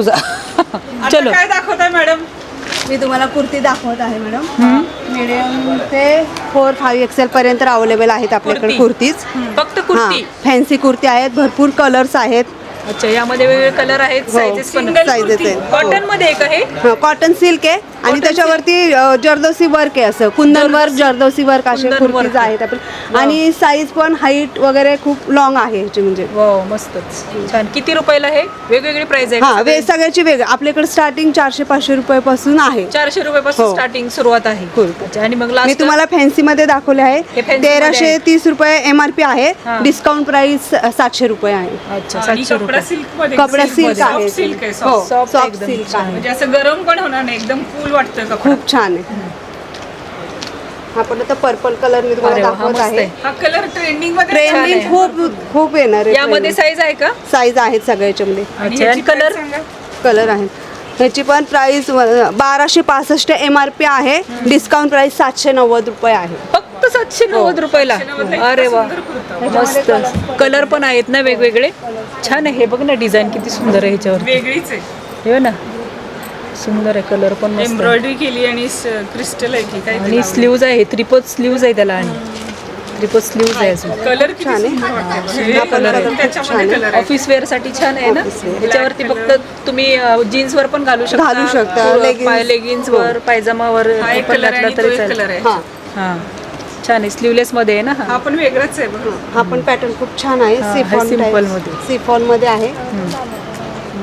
चलो काय दाखवताय मॅडम? मी तुम्हाला कुर्ती दाखवत आहे मॅडम. मीडियम ते 4-5 XL पर्यंत अवेलेबल आहेत आपल्याकडे कुर्तीज. फक्त कुर्ती. फॅन्सी कुर्ती आहेत, भरपूर कलर्स आहेत. अच्छा, यामध्ये वेगवेगळे कलर आहेत, साइजेस पण साइजेस आहेत. कॉटन मध्ये आहे का हे? कॉटन सिल्क आहे आणि त्याच्यावरती जरदोसी वर्क आहे, असं कुंदनवर जरदोसी वर्क असे कुंदन कुर्तीज work. आहेत आपले. आणि साईज पण हाईट वगैरे खूप लॉंग आहे ह्याची, म्हणजे वाव, मस्तच छान. किती रुपयाला हे? वेगवेगळी प्राइस आहे का? हा, सगळ्याची वेगळी. आपल्याकडे स्टार्टिंग 400-500 रुपयापासून आहे. 400 रुपयापासून हो. स्टार्टिंग सुरुवात आहे. कुर्ती. अच्छा, आणि मग मी लास्ट तुम्हाला फॅन्सी मध्ये दाखवले आहे. हे fancy मध्ये 1330 रुपये MRP आहे. हा. डिस्काउंट प्राइस 700 रुपये आहे. अच्छा, आणि 700 कपडा रुपये. सिल्क मध्ये, कपडा सिल्क आहे. सॉफ्ट सिल्क आहे, हो, सॉफ्ट. soft सॉफ्ट एकदम सिल्क छान. आहे. म्हणजे असं गरम पण होणार नाही, एकदम कूल वाटतं कपडा. खूप छान आहे. आपण आता पर्पल कलर मी तुम्हाला अरे वा, हा दाखवत मस्त आहे. आहे. हा कलर ट्रेंडिंग मध्ये ट्रेंडिंग आहे. खूप खूप येणार आहे. यामध्ये साईज आहे का? साईज आहेत सगळ्याच्यामध्ये. अच्छा, आणि कलर? कलर आहेत. ह्याची पण प्राइस 1265 MRP आहे. डिस्काउंट प्राइस 790 रुपये आहे. फक्त 790 रुपयाला. अरे वा, मस्त. कलर पण आहेत ना वेगवेगळे. छान आहे. हे बघ ना, डिझाईन किती सुंदर आहे ह्याच्यावर. वेगळीच आहे. हे ना, सुंदर आहे. कलर पण मस्त आहे. एम्ब्रॉयडरी केली आणि क्रिस्टल आहे की काय आणि स्लीव्ज आहे, त्रिपद स्लीव्ज आहे त्याला. आणि त्रिपद स्लीव्ज आहे अजून. कलर किती छान आहे. सुंदर वाटतं. हा कलर आहे. त्याच्यामध्ये छान कलर आहे. ऑफिस वेअर साठी छान आहे ना. Office wear. त्याच्यावरती फक्त तुम्ही जीन्स वर पण घालू शकता. घालू शकता. Leggings. लेगिन्स वर, पायजमावर हा एक पण कलर आहे घातला आणि तो तरी एक चालेल. कलर आहे. हा, हा, छान आहे. स्लीवलेस मध्ये आहे ना हा. हा पण वेगळाच आहे बघ. हा पण पॅटर्न खूप छान आहे. हा, सिफॉन simple मध्ये. सिफॉन मध्ये आहे.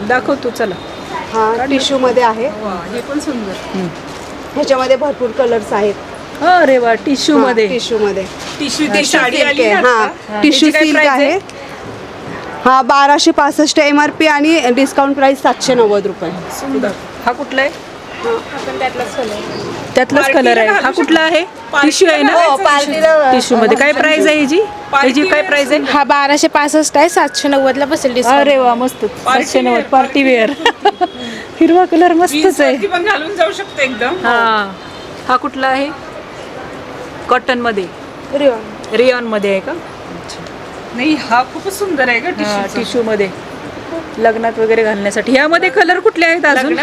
दाखव तू, चला. हा टिश्यू मध्ये आहे. वा, हे पण सुंदर. ह्याच्यामध्ये भरपूर कलर्स आहेत. अरे वा, टिश्यू मध्ये. टिश्यू मध्ये टिश्यू ती साडी सिल्क आली आहे. ना हा, आता. टिश्यू ह्याची काय सिल्क price आहे. हा 1265 MRP आणि डिस्काउंट प्राइस 790 रुपये. सुंदर. हा कुठला आहे? त्यातलाच पार्टीला कलर आहे. घालू हा कुठला आहे? टिश्यू आहे ना. हो, पार्टीला टिश्यू मध्ये काय प्राइस आहे ह्याची? ह्याची काय प्राइस आहे? हा 1265 आहे. 790 ला बसेल डिस्काउंट. अरे वा, मस्त. 790 पार्टी वेअर. हिरवा कलर मस्तच आहे. जीन्सवरती पण घालून जाऊ शकते एकदम. हा, हा कुठला आहे? कॉटन मध्ये, रियॉन मध्ये आहे का? नाही, हा खूपच सुंदर आहे का टिश्यू. टिश्यू मध्ये लग्नात वगैरे घालण्यासाठी. यामध्ये कलर कुठले आहेत अजून?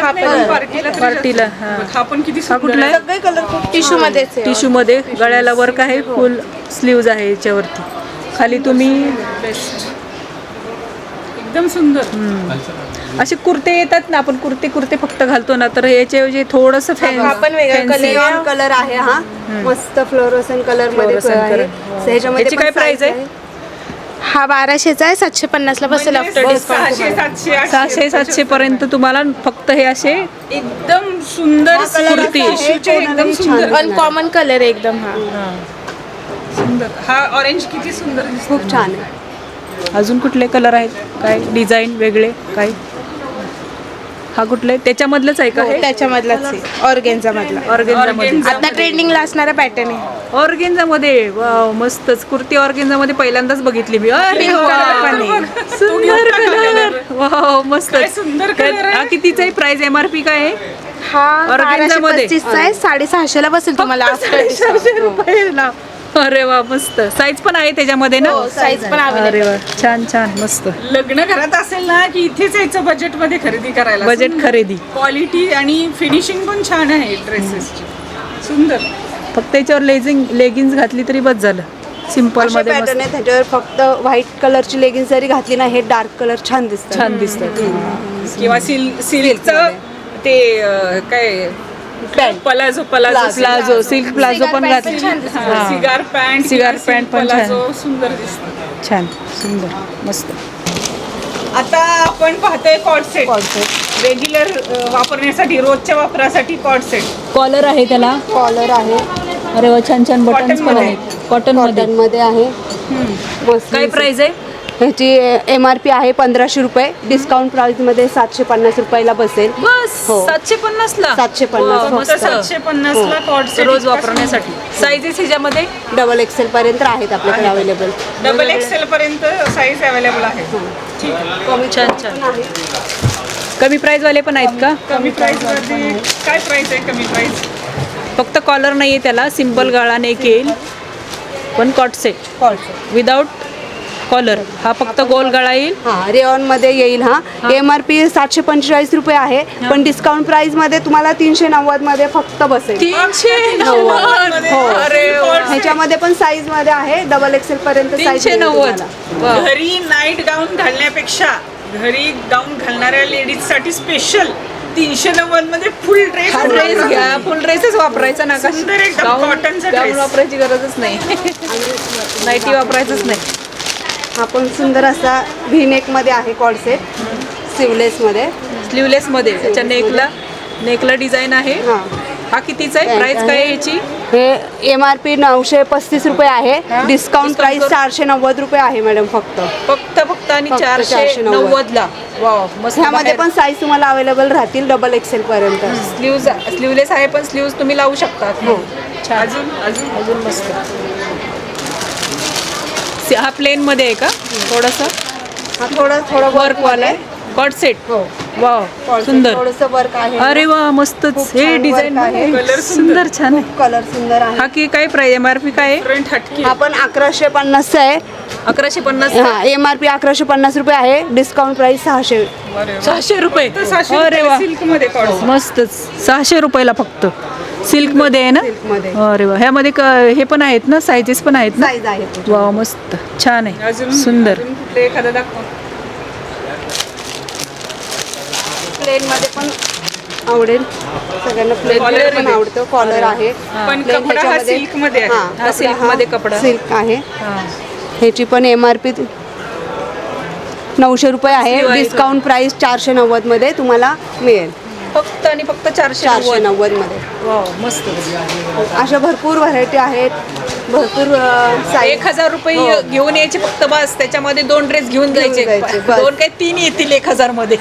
पार्टीला. हा पण किती हा सुंदर कुठला आहे. आहे? सगळे कलर खूप टिश्यू मध्येच आहे. टिश्यू मध्ये गळ्याला वर्क आहे. फुल स्लीव्ज आहे याच्यावरती. खाली तुम्ही बेस्ट, एकदम सुंदर. असे कुर्ते येतात ना, आपण कुर्ते फक्त घालतो ना, तर याच्याऐवजी थोडस हा पण वेगळा कलर निऑन कलर आहे. हा मस्त फ्लोरोसन कलर मध्ये Fluorescent आहे. color. ह्याच्यामध्ये याची पण काय price size आहे? हा 1200चा आहे. 750 ला बसेल आफ्टर डिस्काउंट. 600-700 पर्यंत तुम्हाला फक्त हे असे एकदम सुंदर हा colour कुर्ती. असा आहे, टिश्यूचे एकदम कोणालाही सुंदर. छान. अनकॉमन कलर आहे एकदम. हा सुंदर. हा ऑरेंज किती सुंदर दिसतो. खूप छान आहे. अजून कुठले कलर आहेत? काय डिझाईन वेगळे काय? हा कुठले? त्याच्यामधलंच आहे का हे? त्याच्यामधलाच आहे. ऑर्गेन्झा मधला. ऑर्गेन्झा मध्ये. आता ट्रेंडिंगला असणारा पॅटर्न आहे. ऑर्गेन्झा मध्ये. वाव, मस्तच. कुर्ती ऑर्गेन्झा मध्ये पहिल्यांदाच बघितली मी. अरे Pink वा, color पण आहे. सुंदर कलर. वाव, मस्त. काय सुंदर color आहे. हा कितीचा आहे? प्राइस MRP काय आहे? हा Organza मध्ये. 1225 चा आहे. 650 ला बसेल तुम्हाला आफ्टर 400 रुपयाला. अरे वा, मस्त. साईज पण आहे त्याच्यामध्ये ना. साईज पण अरे अवेलेबल. वा, छान छान मस्त. लग्न घरात असेल ना की इथेच यायचं बजेट मध्ये खरेदी करायला. बजेट खरेदी. क्वालिटी आणि फिनिशिंग पण छान आहे ड्रेसेसची. सुंदर. फक्त याच्यावर लेगिन्स घातली तरी बस झालं. सिंपल असे मध्ये पॅटर्न मस्त. आहे. त्याच्यावर फक्त व्हाईट कलरची लेगिन्स जरी घातली ना, हे डार्क कलर छान दिसतात. छान दिसतात. किंवा सिल्कचं ते काय पलाझो प्लाझो, सिल्क प्लाझो पण घातली. हा. सिगार पॅन्ट सिगार पॅन्ट पण छान. पलाझो सुंदर दिसतं. छान, सुंदर, मस्त. आता आपण पाहतोय कॉर्ड सेट. रेग्युलर वापरण्यासाठी, रोजच्या वापरासाठी कॉर्ड सेट. कॉलर आहे त्याला. कॉलर आहे. अरे वा, छान छान बटन्स Cotton पण मध्ये. आहेत. कॉटन मध्ये. कॉटन मध्ये आहे. मस्त. काय प्राइस आहे? ह्याची MRP आहे 1500 रुपये. डिस्काउंट प्राइस मध्ये 750 रुपयाला बसेल. बस हो. 750 ला. 750 वा, फक्त मस्त. 750 ला कॉर्ड सेट. रोज वापरण्यासाठी. साईजेस ह्याच्यामध्ये डबल XL पर्यंत आहेत आपल्याकडे अवेलेबल. डबल एक्सेल पर्यंत साईज अवेलेबल आहे. ठीक आहे. छान छान. कमी प्राइस वाले पण आहेत का? कमी प्राइस मध्ये काय प्राइस आहे? कमी प्राइस फक्त कॉलर नाहीये त्याला. सिंपल गळा नेक येईल. पण cot set cot set without collar हा फक्त गोल गळा येईल. हा रेऑन मध्ये येईल. हा MRP 745 रुपये आहे, पण डिस्काउंट प्राइस मध्ये तुम्हाला 390 मध्ये फक्त बसेल. 390. हो. अरे वा. ह्याच्यामध्ये पण साईज मध्ये आहे, डबल एक्सेल पर्यंत साईज 390. वा. घरी नाईट गाऊन घालण्यापेक्षा घरी गाऊन घालणाऱ्या लेडीज साठी स्पेशल 390 मध्ये फुल ड्रेस. हा ड्रेस घ्या, फुल ड्रेसच वापरायचा ना. सुंदर एकदम कॉटनचा गाऊन ड्रेस. वापरायची गरजच नाही. नाईटी वापरायचंच नाही. हा पण सुंदर असा व्ही नेक मध्ये आहे कॉर्ड सेट, स्लीवलेस मध्ये. स्लीवलेस मध्ये त्याच्या नेकला डिझाईन आहे. हा हा कितीचा आहे? प्राइस काय आहे याची? हे MRP 935 रुपये आहे, डिस्काउंट प्राइस 490 रुपये आहे मॅडम फक्त. फक्त आणि फक्त 490 ला. वाव मस्त. ह्यामध्ये पण साईज तुम्हाला अवेलेबल राहतील डबल एक्सेल पर्यंत. स्लीवलेस आहे, पण स्लीव्स तुम्ही लावू शकता. हो. छान. अजून मस्त. हा प्लेन मध्ये आहे का? थोडंसं हा थोडं वर्क वाला आहे. Cot set. हो. वाव सुंदर. थोडंसं वर्क आहे. अरे वा मस्तच. खूप हे छान डिझाईन work आहे. कलर सुंदर छान आहे. कलर सुंदर आहे. हा की काय प्राइस? MRP काय आहे? फ्रंट हटके. हा पण 1150 आहे. 1150. हा MRP 1150 रुपये आहे, डिस्काउंट प्राइस 600. 600 रुपये. अरे वा सिल्क मध्ये कॉटन. मस्तच. 600 रुपयाला फक्त. सिल्क मध्ये आहे ना? सिल्कमध्ये अरे वा. ह्यामध्ये हे पण आहेत ना, सायझेस पण आहेत ना? साईज आहे. वा मस्त छान आहे. अजून सुंदर. अजून कुठले एखादा दाखवा. प्लेन मध्ये पण आवडेल सगळ्यांना. प्लेन Collar मध्ये पण मध्ये. आवडतं. कॉलर आहे. पण Plain कपडा हा ह्याच्यामध्ये- सिल्क मध्ये आहे. हा, हा सिल्क मध्ये कपडा. सिल्क आहे. हा. ह्याची पण MRP 900 रुपये आहे, Sleeve आहे. डिस्काउंट प्राइस 490 मध्ये तुम्हाला मिळेल. फक्त आणि फक्त 490. 490 मध्ये. वाव मस्त. अशा भरपूर व्हरायटी आहेत, भरपूर साईज. 1000 रुपये घेऊन यायचे फक्त बस. त्याच्यामध्ये 2 ड्रेस घेऊन जायचे. जायचे, बस. 2 काय 3 येतील 1000 मध्ये.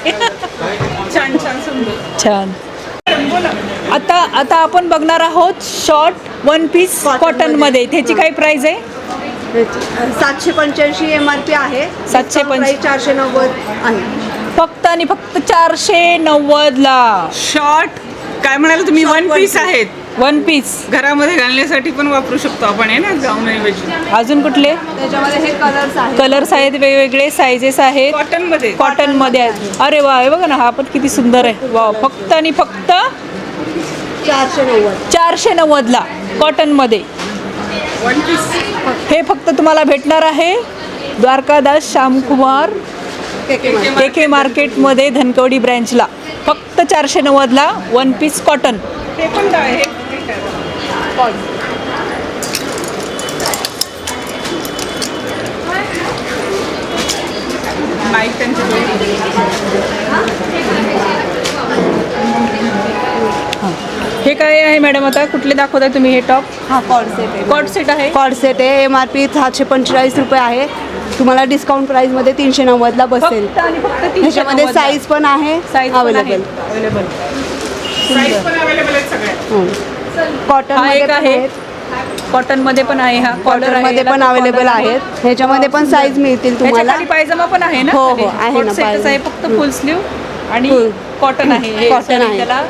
छान छान सुंदर. छान. आता आपण बघणार आहोत शॉर्ट वन पीस कॉटन मध्ये. त्याची काय प्राइस आहे? 785 MRP आहे, 785. 490 आहे. फक्त आणि फक्त 490 ला. शॉर्ट काय म्हणाला तुम्ही? वन पीस आहेत. One piece. घरामध्ये घालण्यासाठी पण वापरू शकतो आपण आहे ना गाऊन ऐवजी. अजून कुठले त्याच्यामध्ये हे कलर्स आहेत. कलर्स आहेत? वेगवेगळे सायझेस आहेत. कॉटन मध्ये. कॉटन मध्ये आहेत. अरे वा हे बघा ना, हा पण किती सुंदर आहे. वा फक्त आणि फक्त 490. 490 ला कॉटन मध्ये. One piece. हे फक्त तुम्हाला भेटणार आहे द्वारकादास श्यामकुमार KK मार्केटमध्ये धनकवडी ब्रँचला. फक्त 490 ला वन पीस कॉटन. हे पण काय आहे? माईक हे काय आहे मॅडम? आता कुठले दाखवताय तुम्ही? हे टॉप हा कॉर्ड सेट आहे. कॉट सेट आहे. कॉर्ड सेट आहे, MRP 745 रुपये आहे, तुम्हाला डिस्काउंट प्राइस मध्ये 390 ला बसेल. फक्त आणि फक्त ह्याच्यामध्ये साईज पण आहे अवेलेबल. अवेलेबल. साईज पण अवेलेबल आहेत सगळ्या. कॉटन हा मध्ये एक पण आहे. आहेत, कॉटन मध्ये पण आहे. हा कॉलर कॉटन मध्ये पण अवेलेबल आहेत. ह्याच्यामध्ये पण साईज मिळतील तुम्हाला. खाली पायजमा पण आहे ना? हो, हो, खाली? आहे ना, Coat set च आहे, पायजमा. फक्त फुल स्लीव आणि Full. कॉटन आहे. हे Cotton sorry, आहे. त्याला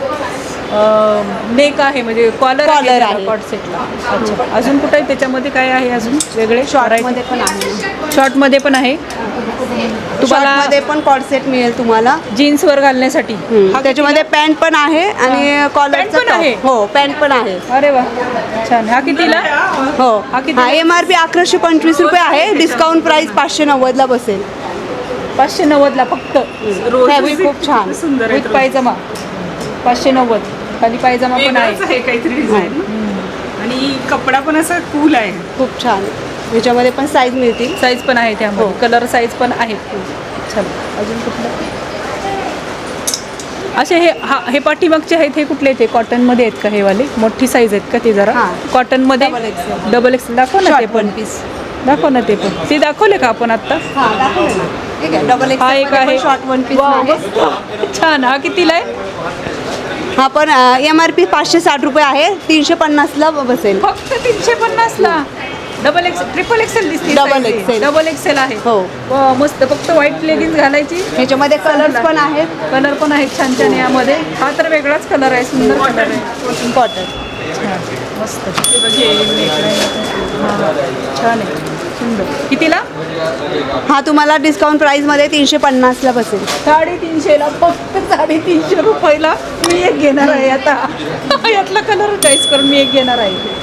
नेक आहे, म्हणजे कॉलर Collar आहे. कॉट सेटला. अच्छा. अजून कुठे आहे त्याच्यामध्ये? काय आहे अजून वेगळे? शॉर्ट मध्ये पण आहे. शॉर्ट मध्ये पण आहे. शॉर्ट तुम्हाला मध्ये पण कॉर्ड सेट मिळेल तुम्हाला. जीन्स वर घालण्यासाठी. हा त्याच्यामध्ये पॅन्ट पण आहे आणि कॉलर Pant पण आहे? हो पॅन्ट पण आहे. अरे वा छान. हा कितीला? हो हा किती? हा MRP 1125 रुपये आहे, डिस्काउंट प्राइस 590 ला बसेल. 590 ला फक्त. फॅब्रिक खूप छान. सुंदर विथ पायजमा 590. खाली पायजमा पण वेगळंच आहे. आहे काहीतरी डिझाईन. आणि कपडा पण असा कूल आहे. खूप छान. ह्याच्यामध्ये पण साईज मिळतील. साईज पण आहे त्यामध्ये. हो. कलर साईज पण आहेत. छान. अजून कुठलं? असे हे पाठीमागचे आहेत. हे कुठले? ते कॉटनमध्ये आहेत का? हे वाले मोठी साईज आहेत का? ते जरा हां. कॉटनमध्ये Double XL. डबल एक्सेल दाखव ना. ते शॉर्ट पण वन पीस. दाखव ना. ते पण ते दाखवले का आपण आत्ता? हा दाखवलं ना. ठीक आहे. डबल हा एक आहे. शॉर्ट वन पीस वाव, आहे. मस्त. छान. हा कितीला आहे? हा पण MRP 560 रुपये आहे, 350 ला बसेल. फक्त 350 ला. डबल एक्सेल ट्रिपल एक्सेल दिसते. Double XL. डबल एक्सेल आहे. हो. वा, मस्त. फक्त व्हाईट लेगिन्स घालायची. ह्याच्यामध्ये कलर्स पण आहेत. कलर पण आहेत छान छान यामध्ये. हा तर वेगळाच कलर आहे. सुंदर कलर आहे. कॉटन. मस्त. हां, छान आहे. सुंदर. कितीला? हा तुम्हाला डिस्काउंट प्राईसमध्ये 350ला बसेल. 350ला, फक्त 350 रुपयाला मी एक घेणार आहे आता. यातला कलर चॉईस करून मी एक घेणार आहे.